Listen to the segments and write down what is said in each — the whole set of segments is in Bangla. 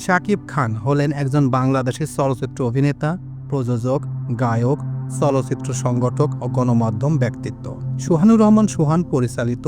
শাকিব খান হলেন একজন বাংলাদেশী চলচ্চিত্র অভিনেতা, প্রযোজক, গায়ক, চলচ্চিত্র সংগঠক ও গণমাধ্যম ব্যক্তিত্ব। সুহানুর রহমান সুহান পরিচালিত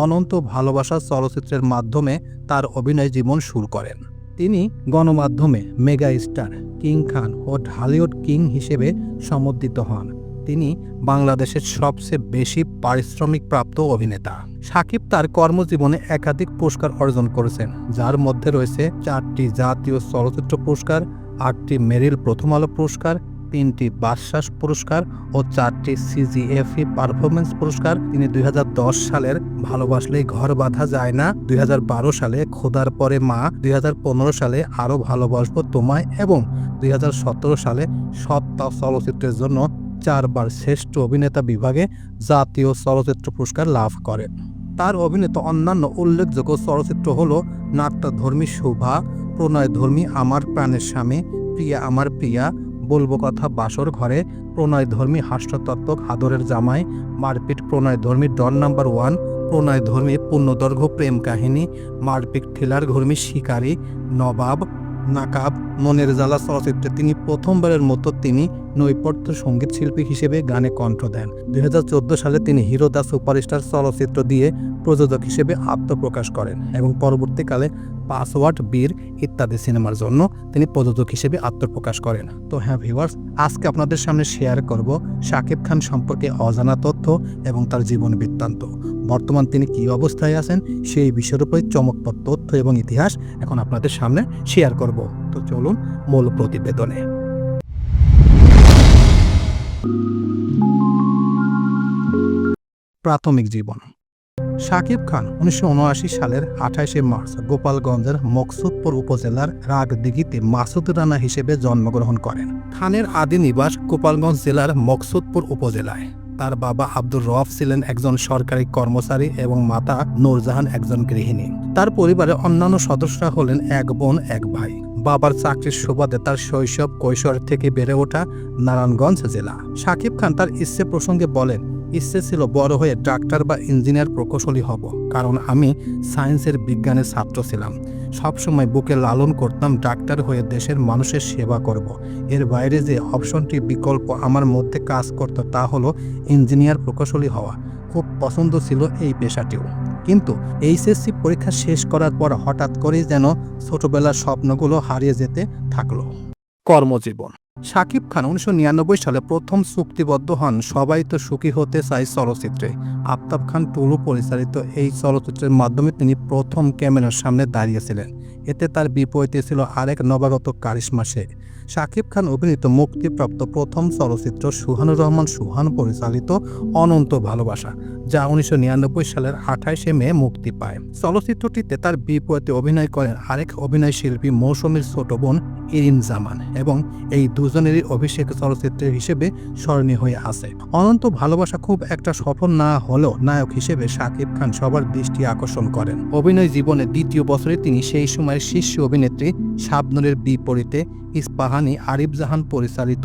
অনন্ত ভালোবাসা চলচ্চিত্রের মাধ্যমে তার অভিনয় জীবন শুরু করেন। তিনি গণমাধ্যমে মেগা স্টার, কিং খান ও ঢালিউড কিং হিসেবে সমর্থিত হন। তিনি বাংলাদেশের সবচেয়ে বেশি পারিশ্রমিক প্রাপ্ত অভিনেতা। শাকিব তার কর্মজীবনে একাধিক পুরস্কার অর্জন করেছেন, যার মধ্যে রয়েছে 4টি জাতীয় চলচ্চিত্র পুরস্কার, 8টি মেরিল প্রথম আলো পুরস্কার, 3টি বাচসাস পুরস্কার ও 4টি সিজিএফই পারফরমেন্স পুরস্কার। তিনি 2010 সালের ভালোবাসলেই ঘর বাঁধা যায় না, 2012 সালে খোদার পরে মা, 2015 সালে আরও ভালোবাসবো তোমায় এবং 2017 সালে সত্তা চলচ্চিত্রের জন্য 4বার শ্রেষ্ঠ অভিনেতা বিভাগে জাতীয় চলচ্চিত্র পুরস্কার লাভ করেন। তার অভিনীত অন্যান্য উল্লেখযোগ্য চলচ্চিত্র হল নাট্যধর্মী শোভা, প্রণয়ধর্মী আমার প্রাণের স্বামী, প্রিয়া আমার প্রিয়া, বলবো কথা বাসর ঘরে, প্রণয়ধর্মী হাস্যতত্ত্বক আদরের জামাই, মারপিট প্রণয়ধর্মী ডন নাম্বার 1, প্রণয়ধর্মী পূর্ণদৈর্ঘ্য প্রেম কাহিনী, মারপিট থ্রিলারধর্মী শিকারী, নবাব, নাকাব, মনের জ্বালা চলচ্চিত্রে তিনি প্রথমবারের মতো তিনি নৈপথ্য সঙ্গীত শিল্পী হিসেবে গানে কণ্ঠ দেন। 2014 সালে তিনি হিরো দ্য সুপারস্টার চলচ্চিত্র দিয়ে প্রযোজক হিসেবে আত্মপ্রকাশ করেন এবং পরবর্তীকালে পাসওয়ার্ড, বীর ইত্যাদি সিনেমার জন্য তিনি প্রযোজক হিসেবে আত্মপ্রকাশ করেন। তো হ্যাঁ ভিউয়ার্স, আজকে আপনাদের সামনে শেয়ার করব শাকিব খান সম্পর্কে অজানা তথ্য এবং তার জীবন বৃত্তান্ত। বর্তমান তিনি কী অবস্থায় আছেন সেই বিষয়ের উপরে চমকপ্রদ তথ্য এবং ইতিহাস এখন আপনাদের সামনে শেয়ার করব। তো চলুন মূল প্রতিবেদনে। প্রাথমিক জীবন। শাকিব খান 1979 সালের 28শে মার্চ গোপালগঞ্জের মকসুদপুর উপজেলার রাগদিঘিতে মাসুদ রানা হিসেবে জন্মগ্রহণ করেন। খানের আদি নিবাস গোপালগঞ্জ জেলার মকসুদপুর উপজেলায়। তার বাবা আব্দুর রফ ছিলেন একজন সরকারি কর্মচারী এবং মাতা নূরজাহান একজন গৃহিণী। তার পরিবারের অন্যান্য সদস্যরা হলেন এক বোন, এক ভাই। বাবার চাকরির সুবাদে তার শৈশব কৈশোর থেকে বেড়ে ওঠা নারায়ণগঞ্জ জেলা। শাকিব খান তার ইচ্ছে প্রসঙ্গে বলেন, ইচ্ছে ছিল বড় হয়ে ডাক্তার বা ইঞ্জিনিয়ার প্রকৌশলী হব, কারণ আমি সায়েন্সের বিজ্ঞানের ছাত্র ছিলাম। সবসময় বুকে লালন করতাম ডাক্তার হয়ে দেশের মানুষের সেবা করব। এর বাইরে যে অপশনটি বিকল্প আমার মধ্যে কাজ করত তা হলো ইঞ্জিনিয়ার প্রকৌশলী হওয়া। খুব পছন্দ ছিল এই পেশাটিও, কিন্তু এইচএসসি পরীক্ষা শেষ করার পর হঠাৎ করেই যেন ছোটবেলার স্বপ্নগুলো হারিয়ে যেতে থাকলো। কর্মজীবন। শাকিব খান 1999 সালে প্রথম চুক্তিবদ্ধ হন সবাই তো সুখী হতে চাই চলচ্চিত্রে। আফতাব খান টুলু পরিচালিত এই চলচ্চিত্রের মাধ্যমে তিনি প্রথম ক্যামেরার সামনে দাঁড়িয়েছিলেন। এতে তার বিপরীতে ছিল আরেক নবাগত কারিশমা শেখ। শাকিব খান অভিনীত মুক্তিপ্রাপ্ত প্রথম চলচ্চিত্র সুহানুর রহমান সুহান পরিচালিত অনন্ত ভালোবাসা, যা 1999 সালের 28শে মে মুক্তি পায়। চলচ্চিত্রটিতে তার বিপরীতে অভিনয় করেন আরেক অভিনয় শিল্পী মৌসুমীর ছোট বোন ইরিন জামান এবং এই দুজনেরই অভিষেক চলচ্চিত্র হিসেবে স্মরণীয় হয়ে আছে। অনন্ত ভালোবাসা খুব একটা সফল না হলেও নায়ক হিসেবে শাকিব খান সবার দৃষ্টি আকর্ষণ করেন। অভিনয় জীবনের দ্বিতীয় বছরে তিনি সেই সময়ের শীর্ষ অভিনেত্রী শাবনূরের বিপরীতে ইস্পাহানি আরিফ জাহান পরিচালিত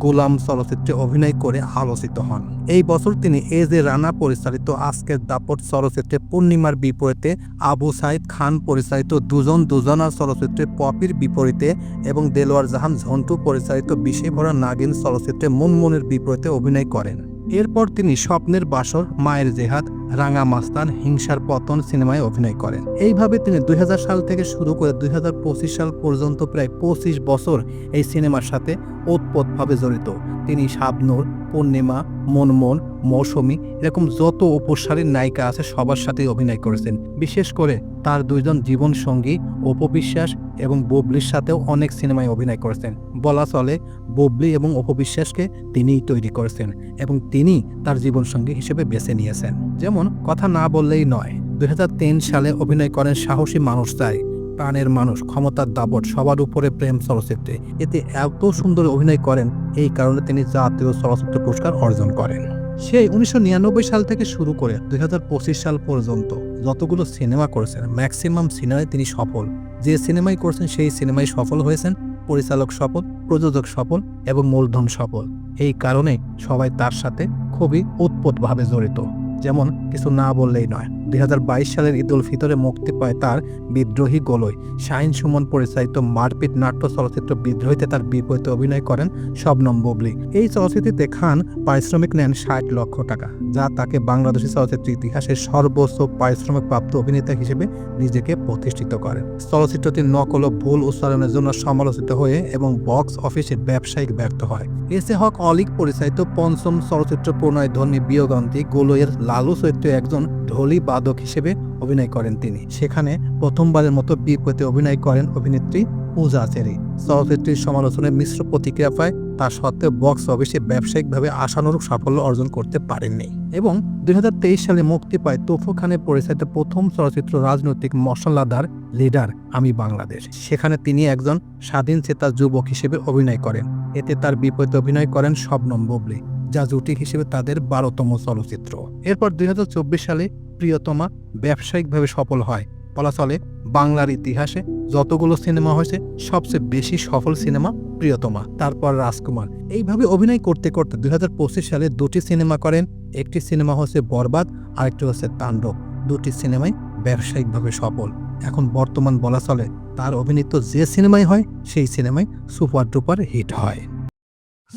গোলাম চলচ্চিত্রে অভিনয় করে আলোচিত হন। এই বছর তিনি এজে রানা পরিচালিত আজকের দাপট চলচ্চিত্রে পূর্ণিমার বিপরীতে, আবু সাইদ খান পরিচালিত দুজন দুজনার চলচ্চিত্রে পপির বিপরীতে এবং দেলোয়ার জাহান ঝন্টু পরিচালিত বিষে ভরা নাগিন চলচ্চিত্রে মুনমুনের বিপরীতে অভিনয় করেন। এরপর তিনি স্বপ্নের বাসর, মায়ের জেহাদ, রাঙা মাস্তান, হিংসার পতন সিনেমায় অভিনয় করেন। এইভাবে তিনি 2000 সাল থেকে শুরু করে 2025 সাল পর্যন্ত প্রায় 25 বছর এই সিনেমার সাথে ওতপ্রোতভাবে জড়িত। তিনি শাবনূর, পূর্ণিমা, মনমন, মৌসুমী এরকম যত উপসারীর নায়িকা আছে সবার সাথেই অভিনয় করেছেন। বিশেষ করে তার দুইজন জীবন সঙ্গী অপু বিশ্বাস এবং বুবলির সাথেও অনেক সিনেমায় অভিনয় করেছেন। বলা চলে বুবলি এবং অপু বিশ্বাসকে তিনিই তৈরি করেছেন এবং তিনি তার জীবনসঙ্গী হিসেবে বেছে নিয়েছেন। যেমন কথা না বললেই নয়, 2003 সালে অভিনয় করেন সাহসী মানুষ চাই, প্রাণের মানুষ, ক্ষমতার দাপট, সবার উপরে প্রেম চলচ্চিত্রে। এতে এত সুন্দর অভিনয় করেন, এই কারণে তিনি জাতীয় চলচ্চিত্র পুরস্কার অর্জন করেন। সেই 1999 সাল থেকে শুরু করে 2025 সাল পর্যন্ত যতগুলো সিনেমা করেছেন ম্যাক্সিমাম সিনেমায় তিনি সফল। যে সিনেমাই করেছেন সেই সিনেমায় সফল হয়েছেন, পরিচালক সফল, প্রযোজক সফল এবং মূলধন সফল। এই কারণে সবাই তার সাথে খুবই ওতপ্রোতভাবে জড়িত। যেমন কিছু না বললেই নয়, 2022 সালের ঈদ উল ফিতরে মুক্তি পায় তার বিদ্রোহী গোলই। শাহিন সুমন পরিচালিত মারপিট নাট্য চলচ্চিত্র বিদ্রোহীতে তার বিপরীতে অভিনয় করেন শবনম বুবলী। এই চলচ্চিত্রটিতে খান পারিশ্রমিক নেন 60 লক্ষ টাকা, যা তাকে বাংলাদেশি চলচ্চিত্র ইতিহাসের সর্বোচ্চ পারিশ্রমিক প্রাপ্ত অভিনেতা হিসেবে নিজেকে প্রতিষ্ঠিত করেন। চলচ্চিত্রটি নকল ও ভুল উচ্চারণের জন্য সমালোচিত হয়ে এবং বক্স অফিসে ব্যবসায়িক ব্যর্থ হয়। এসে হক অলিক পরিচালিত পঞ্চম চলচ্চিত্র প্রণয়ধর্মী বিয়োগান্তি গোলইয়ের লালু চরিত্রে একজন ঢোলি বাদক হিসেবে অভিনয় করেন তিনি। সেখানে প্রথমবারের মতো বিপরীতে অভিনয় করেন অভিনেত্রী পূজা চেরি। চলচ্চিত্রটির সমালোচনায় মিশ্র প্রতিক্রিয়া পায়, তা সত্ত্বেও বক্স অফিসে ব্যবসায়িকভাবে আশানুরূপ সাফল্য অর্জন করতে পারেননি। এবং 2023 সালে মুক্তি পায় তৌফুক খানের পরিচালিত প্রথম চলচ্চিত্র রাজনৈতিক মশলাদার লিডার আমি বাংলাদেশ। সেখানে তিনি একজন স্বাধীন চেতা যুবক হিসেবে অভিনয় করেন। এতে তার বিপরীতে অভিনয় করেন শবনম বুবলী, যা জুটি হিসেবে তাদের 12তম চলচ্চিত্র। এরপর 2024 সালে প্রিয়তমা ব্যবসায়িকভাবে সফল হয়। বলা চলে বাংলার ইতিহাসে যতগুলো সিনেমা হয়েছে সবচেয়ে বেশি সফল সিনেমা প্রিয়তমা, তারপর রাজকুমার। এইভাবে অভিনয় করতে করতে 2025 সালে দুটি সিনেমা করেন। একটি সিনেমা হচ্ছে বরবাদ, আরেকটি হচ্ছে তাণ্ডব। দুটি সিনেমাই ব্যবসায়িকভাবে সফল। এখন বর্তমান বলা চলে তার অভিনীত যে সিনেমাই হয় সেই সিনেমাই সুপার ডুপার হিট হয়।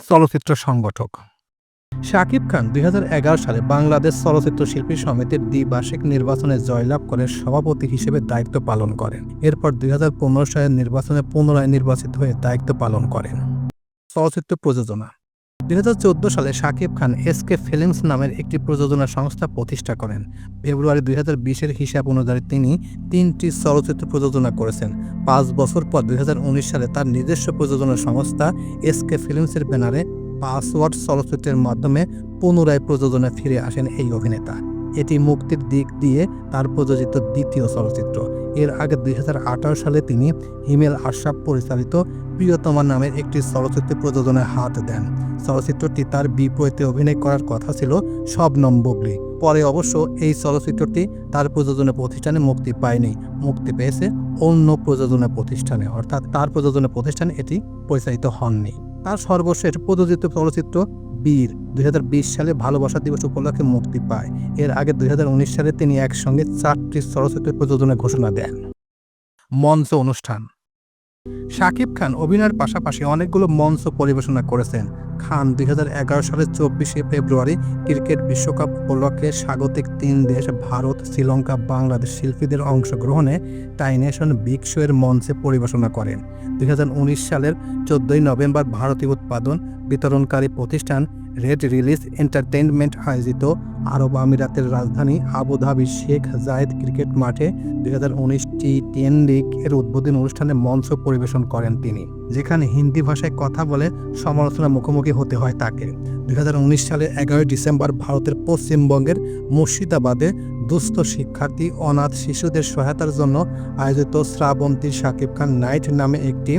চলচ্চিত্র সংগঠক শাকিব খান 2011 সালে বাংলাদেশ চলচ্চিত্র শিল্পী সমিতির দ্বিবার্ষিক নির্বাচনে জয়লাভ করে সভাপতি হিসেবে দায়িত্ব পালন করেন। এরপর 2015 সালের নির্বাচনে পুনরায় নির্বাচিত হয়ে দায়িত্ব পালন করেন। চলচ্চিত্র প্রযোজনা 2014 সালে শাকিব খান এসকে ফিল্মস নামের একটি প্রযোজনা সংস্থা প্রতিষ্ঠা করেন। ফেব্রুয়ারি 2020-এর হিসাব অনুযায়ী তিনি 3টি চলচ্চিত্র প্রযোজনা করেছেন। 5 বছর পর 2019 সালে তার নিজস্ব প্রযোজনা সংস্থা এসকে ফিল্মসের ব্যানারে পাসওয়ার্ড চলচ্চিত্রের মাধ্যমে পুনরায় প্রযোজনায় ফিরে আসেন এই অভিনেতা। এটি মুক্তির দিক দিয়ে তার প্রযোজিত দ্বিতীয় চলচ্চিত্র। এর আগে 2018 সালে তিনি হিমেল আশরাফ পরিচালিত প্রিয়তমা নামের একটি চলচ্চিত্রে প্রযোজনায় হাত দেন। চলচ্চিত্রটি তার বিপরীতে অভিনয় করার কথা ছিল শবনম বুবলী। পরে অবশ্য এই চলচ্চিত্রটি তার প্রযোজনা প্রতিষ্ঠানে মুক্তি পায়নি, মুক্তি পেয়েছে অন্য প্রযোজনা প্রতিষ্ঠানে, অর্থাৎ তার প্রযোজনা প্রতিষ্ঠানে এটি পরিচালিত হননি। তার সর্বশেষ প্রযোজিত চলচ্চিত্র বীর 2020 সালে ভালোবাসা দিবস উপলক্ষে মুক্তি পায়। এর আগে 2019 সালে তিনি একসঙ্গে 4টি চলচ্চিত্রের প্রযোজনা ঘোষণা দেন। মঞ্চ অনুষ্ঠান শাকিব খান অভিনয়ের পাশাপাশি অনেকগুলো মঞ্চ পরিবেশনা করেছেন। খান 2011 সালের 24শে ফেব্রুয়ারি ক্রিকেট বিশ্বকাপ উপলক্ষে স্বাগতিক 3 দেশ ভারত, শ্রীলঙ্কা, বাংলাদেশ শিল্পীদের অংশগ্রহণে টাই নেশন বিগ শো এর মঞ্চে পরিবেশনা করেন। 2019 সালের 14 নভেম্বর ভারতীয় উৎপাদন বিতরণকারী প্রতিষ্ঠান রেড রিলিজ এন্টারটেইনমেন্ট আয়োজিত আরব আমিরাতের রাজধানী আবুধাবি শেখ জায়েদ ক্রিকেট মাঠে 2019 টি10 লিগ এর উদ্বোধনী অনুষ্ঠানে মঞ্চ পরিবেশন করেন তিনি, যেখানে হিন্দি ভাষায় কথা বলে সমালোচনার মুখোমুখি হতে হয় তাকে। 2019 সালের 11 ডিসেম্বর ভারতের পশ্চিমবঙ্গের মুর্শিদাবাদে দুস্থ শিক্ষার্থী অনাথ শিশুদের সহায়তার জন্য আয়োজিত শ্রাবন্তী শাকিব খান নাইট নামে একটি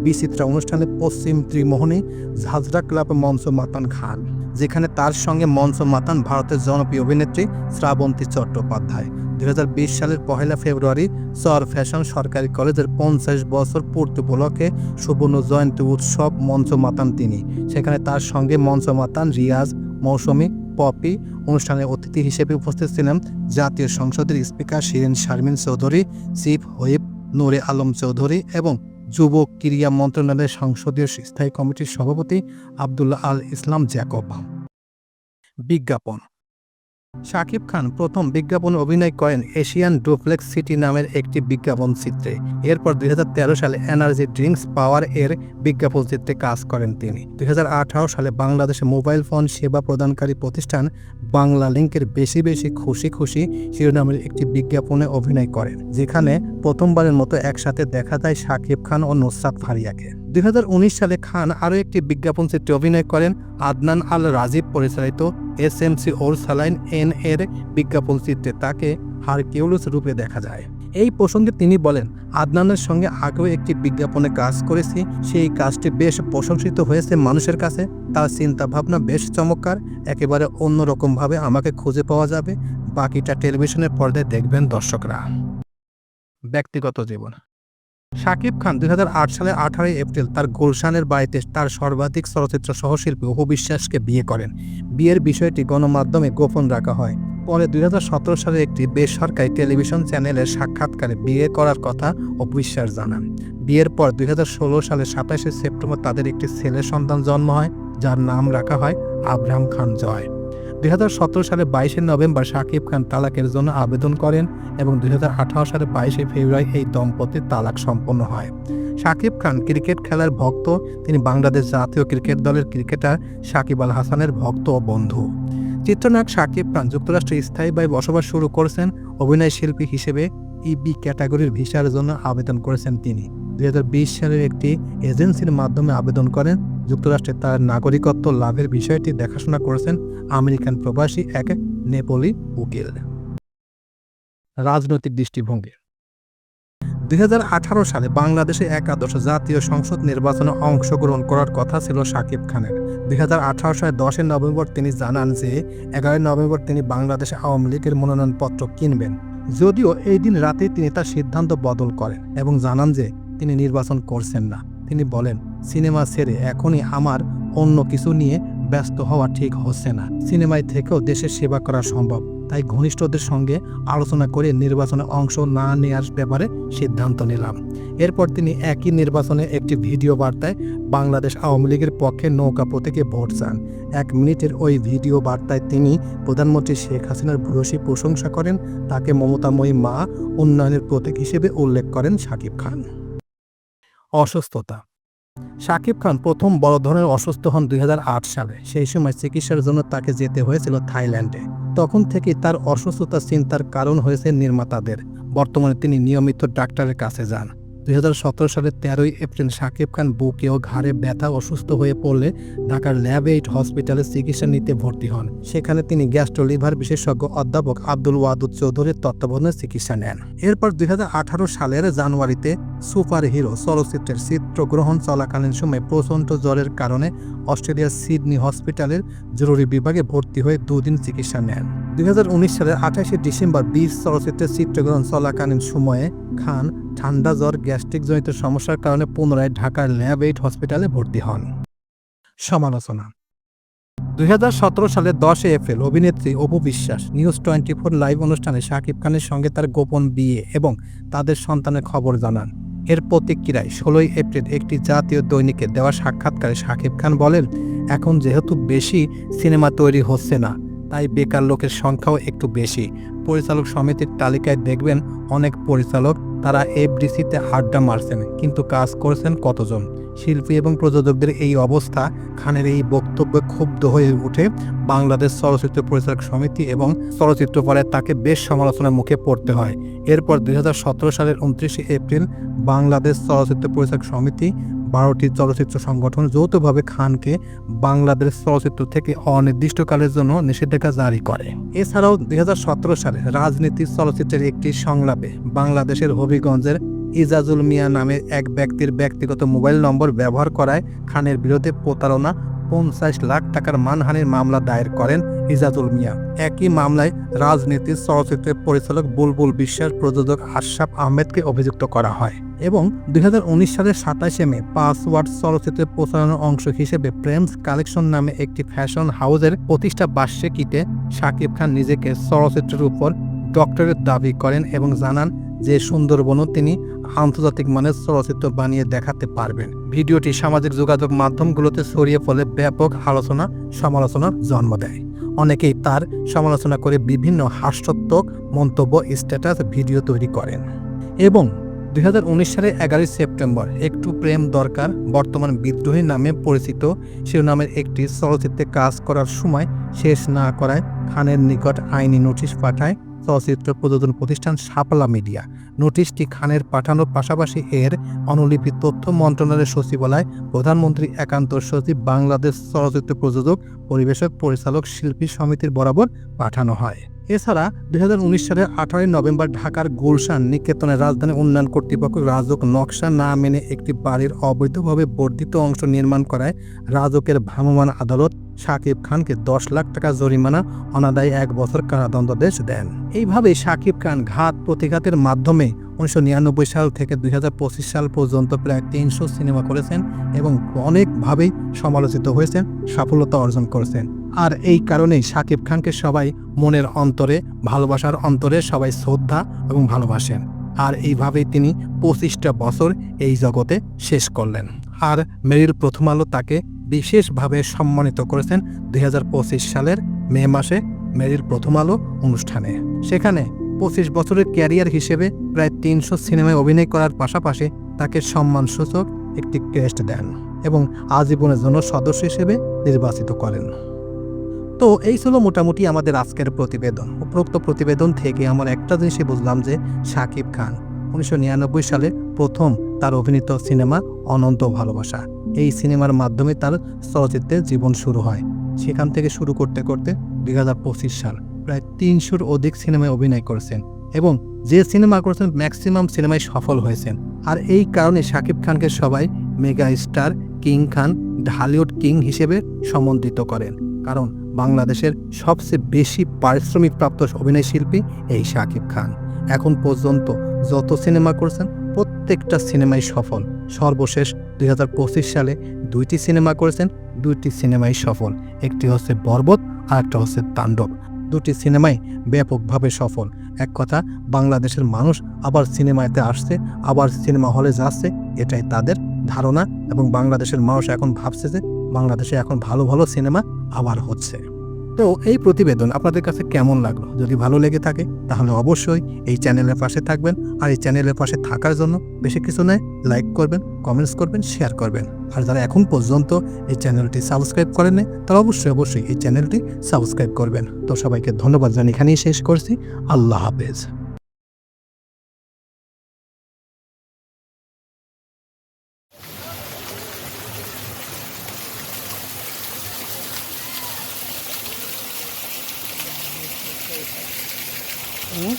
বিচিত্র অনুষ্ঠানে পশ্চিম ত্রিমোহনী ঝাঁঝরা ক্লাব মঞ্চ মাতান খান, যেখানে তার সঙ্গে মঞ্চ মাতান ভারতের জনপ্রিয় অভিনেত্রী শ্রাবন্তী চট্টোপাধ্যায়। 2020 সালের 1 ফেব্রুয়ারি চর ফ্যাশন সরকারি কলেজের 50 বছর পূর্তি উপলক্ষে সুবর্ণ জয়ন্তী উৎসব মঞ্চ মাতান তিনি। সেখানে তার সঙ্গে মঞ্চ মাতান রিয়াজ, মৌসুমী, পপি। অনুষ্ঠানে অতিথি হিসেবে উপস্থিত ছিলেন জাতীয় সংসদের speaker Shirin Sharmin Chowdhury, chief whip Nure Alam Chowdhury এবং যুব ক্রীড়া মন্ত্রণালয়ের সংসদীয় স্থায়ী কমিটির সভাপতি আব্দুল্লাহ আল ইসলাম জ্যাকব। বিজ্ঞাপন শাকিব খান প্রথম বিজ্ঞাপনে অভিনয় করেন এশিয়ান ডুপ্লেক্স সিটি নামের একটি বিজ্ঞাপন চিত্রে। এরপর 2013 সালে এনার্জি ড্রিঙ্কস পাওয়ার এর বিজ্ঞাপন চিত্রে কাজ করেন তিনি। 2018 সালে বাংলাদেশে মোবাইল ফোন সেবা প্রদানকারী প্রতিষ্ঠান বাংলা লিংকের বেশি বেশি খুশি খুশি শিরোনামের একটি বিজ্ঞাপনে অভিনয় করেন, যেখানে প্রথমবারের মতো একসাথে দেখা যায় শাকিব খান ও নুসরাত ফারিয়াকে। 2019 সালে খান আরও একটি বিজ্ঞাপন চিত্রে অভিনয় করেন আদনান আল রাজীব পরিচালিত এসএমসি ওর সালাইন এন এর বিজ্ঞাপন চিত্রে তাকে হারকিউলিস রূপে দেখা যায়। এই প্রসঙ্গে তিনি বলেন, আদনানের সঙ্গে আগেও একটি বিজ্ঞাপনে কাজ করেছি, সেই কাজটি বেশ প্রশংসিত হয়েছে মানুষের কাছে। তার চিন্তাভাবনা বেশ চমৎকার, একেবারে অন্যরকমভাবে আমাকে খুঁজে পাওয়া যাবে। বাকিটা টেলিভিশনের পর্দায় দেখবেন দর্শকরা। ব্যক্তিগত জীবন শাকিব খান 2008 সালের 18 এপ্রিল তার গুলশানের বাড়িতে তার সর্বাধিক চলচ্চিত্র সহশিল্পী অপু বিশ্বাসকে বিয়ে করেন। বিয়ের বিষয়টি গণমাধ্যমে গোপন রাখা হয়। পরে 2017 সালে একটি বেসরকারি টেলিভিশন চ্যানেলের সাক্ষাৎকারে বিয়ে করার কথা অবিশ্বাস জানান। বিয়ের পর 2016 সালের 27শে সেপ্টেম্বর তাদের একটি ছেলে সন্তান জন্ম হয়, যার নাম রাখা হয় আব্রাহাম খান জয়। 2017 সালে 22শে নভেম্বর শাকিব খান তালাকের জন্য আবেদন করেন এবং 2018 সালে 22শে ফেব্রুয়ারি এই দম্পতির তালাক সম্পন্ন হয়। শাকিব খান ক্রিকেট খেলার ভক্ত। তিনি বাংলাদেশ জাতীয় ক্রিকেট দলের ক্রিকেটার সাকিব আল হাসানের ভক্ত ও বন্ধু। চিত্রনায়ক শাকিব খান যুক্তরাষ্ট্রে স্থায়ীভাবে বসবাস শুরু করেছেন। অভিনয় শিল্পী হিসেবে ইবি ক্যাটাগরির ভিসার জন্য আবেদন করেছেন তিনি। 2020 সালের একটি এজেন্সির মাধ্যমে আবেদন করেন। যুক্তরাষ্ট্রে তার নাগরিকত্ব লাভের বিষয়টি দেখাশোনা করেছেন আমেরিকান প্রবাসী এক নেপালি উকিল। রাজনৈতিক দৃষ্টিভঙ্গি। 2018 সালে বাংলাদেশে একাদশ জাতীয় সংসদ নির্বাচনে অংশগ্রহণ করার কথা ছিল শাকিব খানের। 2018 সালের 10 নভেম্বর তিনি জানান যে 11 নভেম্বর তিনি বাংলাদেশ আওয়ামী লীগের মনোনয়নপত্র কিনবেন। যদিও এই দিন রাতে তিনি তার সিদ্ধান্ত বদল করেন এবং জানান যে তিনি নির্বাচন করছেন না। তিনি বলেন, সিনেমা ছেড়ে এখনই আমার অন্য কিছু নিয়ে ব্যস্ত হওয়া ঠিক হচ্ছে না। সিনেমায় থেকেও দেশের সেবা করা সম্ভব, তাই ঘনিষ্ঠদের সঙ্গে আলোচনা করে নির্বাচনে অংশ না নেওয়ার ব্যাপারে সিদ্ধান্ত নিলাম। এরপর তিনি একই নির্বাচনে একটি ভিডিও বার্তায় বাংলাদেশ আওয়ামী লীগের পক্ষে নৌকা প্রতীকে ভোট চান। 1 মিনিটের ওই ভিডিও বার্তায় তিনি প্রধানমন্ত্রী শেখ হাসিনার ভূয়সী প্রশংসা করেন। তাকে মমতাময়ী মা, উন্নয়নের প্রতীক হিসেবে উল্লেখ করেন শাকিব খান। অসুস্থতা। শাকিব খান প্রথম বড় ধরনের অসুস্থ হন 2008 সালে। সেই সময় চিকিৎসার জন্য তাকে যেতে হয়েছিল থাইল্যান্ডে। তখন থেকে তার অসুস্থতা চিন্তার কারণ হয়েছে নির্মাতাদের। বর্তমানে তিনি নিয়মিত ডাক্তারের কাছে যান। 2017 সালের 13 এপ্রিল শাকিব খান বুকে ও ঘাড়ে ব্যথা অসুস্থ হয়ে পড়লে ঢাকার ল্যাব 8 হসপিটালে চিকিৎসা নিতে ভর্তি হন। সেখানে তিনি গ্যাস্ট্রো লিভার বিশেষজ্ঞ অধ্যাপক আব্দুল ওয়াদুদ চৌধুরীর তত্ত্বাবধানে চিকিৎসা নেন। এরপর 2018 সালের জানুয়ারিতে সুপার হিরো চলচ্চিত্রের চিত্রগ্রহণ চলাকালীন সময় প্রচণ্ড জ্বরের কারণে অস্ট্রেলিয়ার সিডনি হসপিটালের জরুরি বিভাগে ভর্তি হয়ে 2 দিন চিকিৎসা নেন। 2019 সালের 28শে ডিসেম্বর 20 চলচ্চিত্রের চিত্রগ্রহণ চলাকালীন সময়ে খান ঠান্ডা জ্বর গ্যাস্ট্রিকজনিত সমস্যার কারণে পুনরায় ঢাকার ল্যাব 8 হসপিটালে ভর্তি হন। সমালোচনা। 2017 সালের 10 এপ্রিল অভিনেত্রী অপু বিশ্বাস নিউজ 24 লাইভ অনুষ্ঠানে শাকিব খানের সঙ্গে তার গোপন বিয়ে এবং তাদের সন্তানের খবর জানান। এর প্রতিক্রিয়ায় 16 এপ্রিল একটি জাতীয় দৈনিকে দেওয়া সাক্ষাৎকারে শাকিব খান বলেন, এখন যেহেতু বেশি সিনেমা তৈরি হচ্ছে না, তাই বেকার লোকের সংখ্যাও একটু বেশি। পরিচালক সমিতির তালিকায় দেখবেন অনেক পরিচালক, তারা এফডিসিতে আড্ডা মারছেন, কিন্তু কাজ করছেন কতজন? শিল্পী এবং প্রযোজকদের এই অবস্থা। খানের এই বক্তব্যে ক্ষুব্ধ হয়ে উঠে বাংলাদেশ চলচ্চিত্র পরিচালক সমিতি এবং চলচ্চিত্র পরে তাকে বেশ সমালোচনার মুখে পড়তে হয়। এরপর 2017 সালের 29 এপ্রিল বাংলাদেশ চলচ্চিত্র পরিচালক সমিতি 12টি চলচ্চিত্র সংগঠন যৌথভাবে খানকে বাংলাদেশ চলচ্চিত্র থেকে অনির্দিষ্টকালের জন্য নিষেধাজ্ঞা জারি করে। এছাড়াও 2017 সালে রাজনীতি চলচ্চিত্রের একটি সংলাপে বাংলাদেশের হবিগঞ্জের ইজাজুল মিয়া নামে এক ব্যক্তির ব্যক্তিগত মোবাইল নম্বর ব্যবহার করায় খানের বিরুদ্ধে প্রতারণা 50 লাখ টাকার মানহানির মামলা দায়ের করেন ইজাজুল মিয়া। একই মামলায় রাজনীতির চলচ্চিত্রের পরিচালক বুলবুল বিশ্বাস, প্রযোজক আশরাফ আহমেদকে অভিযুক্ত করা হয়। এবং 2019 সালের 27 মে পাসওয়ার্ড চলচ্চিত্রের প্রচারণার অংশ হিসেবে প্রেমস কালেকশন নামে একটি ফ্যাশন হাউসের প্রতিষ্ঠা বার্ষিকীতে শাকিব খান নিজেকে চলচ্চিত্রের উপর ডক্টরেট দাবি করেন এবং জানান যে সুন্দরবনও তিনি আন্তর্জাতিক মানের চলচ্চিত্র বানিয়ে দেখাতে পারবেন। ভিডিওটি সামাজিক যোগাযোগ মাধ্যমগুলোতে ছড়িয়ে পড়লে ব্যাপক আলোচনা সমালোচনার জন্ম দেয়। অনেকেই তার সমালোচনা করে বিভিন্ন হাস্যাত্মক মন্তব্য, স্ট্যাটাস, ভিডিও তৈরি করেন। এবং 2019 সালের 11 সেপ্টেম্বর একটু প্রেম দরকার, বর্তমান বিদ্রোহী নামে পরিচিত শিরোনামের একটি চলচ্চিত্রে কাজ করার সময় শেষ না করায় খানের নিকট আইনি নোটিশ পাঠায় চলচ্চিত্র প্রযোজন প্রতিষ্ঠান শাপলা মিডিয়া। নোটিশটি খানের পাঠানোর পাশাপাশি এর অনুলিপি তথ্য মন্ত্রণালয়ের সচিবালয়, প্রধানমন্ত্রী একান্ত সচিব, বাংলাদেশ চলচ্চিত্র প্রযোজক, পরিবেশক, পরিচালক, শিল্পী সমিতির বরাবর পাঠানো হয়। এছাড়া 2019 সালের 18 নভেম্বর ঢাকার গুলশান নিকেতনের রাজধানী উন্নয়ন কর্তৃপক্ষ রাজউক নকশা না মেনে একটি বাড়ির অবৈধভাবে বর্ধিত অংশ নির্মাণ করায় রাজউকের ভ্রাম্যমাণ আদালত শাকিব খানকে 10 লাখ টাকা জরিমানা, অনাদায়ী 1 বছর কারাদণ্ডাদেশ দেন। এইভাবেই শাকিব খান ঘাত প্রতিঘাতের মাধ্যমে 1999 সাল থেকে 2025 সাল পর্যন্ত প্রায় 300 সিনেমা করেছেন এবং অনেকভাবেই সমালোচিত হয়েছেন, সফলতা অর্জন করেছেন। আর এই কারণেই শাকিব খানকে সবাই মনের অন্তরে, ভালোবাসার অন্তরে সবাই শ্রদ্ধা এবং ভালোবাসেন। আর এইভাবেই তিনি 25টা বছর এই জগতে শেষ করলেন। আর মেরিল প্রথম আলো তাকে বিশেষভাবে সম্মানিত করেছেন 2025 সালের মে মাসে মেরিল প্রথম আলো অনুষ্ঠানে। সেখানে 25 বছরের ক্যারিয়ার হিসেবে প্রায় 300 সিনেমায় অভিনয় করার পাশাপাশি তাকে সম্মানসূচক একটি ক্রেস্ট দেন এবং আজীবনের জন্য সদস্য হিসেবে নির্বাচিত করেন। তো এই ছিল মোটামুটি আমাদের আজকের প্রতিবেদন। উপরোক্ত প্রতিবেদন থেকে আমরা একটা জিনিসই বুঝলাম যে শাকিব খান 1999 সালে প্রথম তার অভিনীত সিনেমা অনন্ত ভালোবাসা, এই সিনেমার মাধ্যমে তার চলচ্চিত্রের জীবন শুরু হয়। সেখান থেকে শুরু করতে করতে 2025 সাল প্রায় 300-র অধিক সিনেমায় অভিনয় করেছেন এবং যে সিনেমা করেছেন ম্যাক্সিমাম সিনেমায় সফল হয়েছেন। আর এই কারণে শাকিব খানকে সবাই মেগা স্টার, কিং খান, ঢালিউড কিং হিসেবে সম্মানিত করেন, কারণ বাংলাদেশের সবচেয়ে বেশি পারিশ্রমিকপ্রাপ্ত অভিনয় শিল্পী এই শাকিব খান। এখন পর্যন্ত যত সিনেমা করেছেন প্রত্যেকটা সিনেমাই সফল। সর্বশেষ 2025 সালে 2টি সিনেমা করেছেন, 2টি সিনেমাই সফল। একটি হচ্ছে বরবত আর একটা হচ্ছে তাণ্ডব। 2টি সিনেমাই ব্যাপকভাবে সফল। এক কথা, বাংলাদেশের মানুষ আবার সিনেমাতে আসছে, আবার সিনেমা হলে যাচ্ছে, এটাই তাদের ধারণা। এবং বাংলাদেশের মানুষ এখন ভাবছে যে বাংলাদেশে এখন ভালো ভালো সিনেমা আবার হচ্ছে। তো এই প্রতিবেদন আপনাদের কাছে কেমন লাগলো? যদি ভালো লেগে থাকে তাহলে অবশ্যই এই চ্যানেলের পাশে থাকবেন। আর এই চ্যানেলের পাশে থাকার জন্য বেশি কিছু নয়, লাইক করবেন, কমেন্টস করবেন, শেয়ার করবেন। আর যারা এখন পর্যন্ত এই চ্যানেলটি সাবস্ক্রাইব করেন নাই তারা অবশ্যই এই চ্যানেলটি সাবস্ক্রাইব করবেন। তো সবাইকে ধন্যবাদ জানিয়ে এখানেই শেষ করছি। আল্লাহ হাফেজ। হুম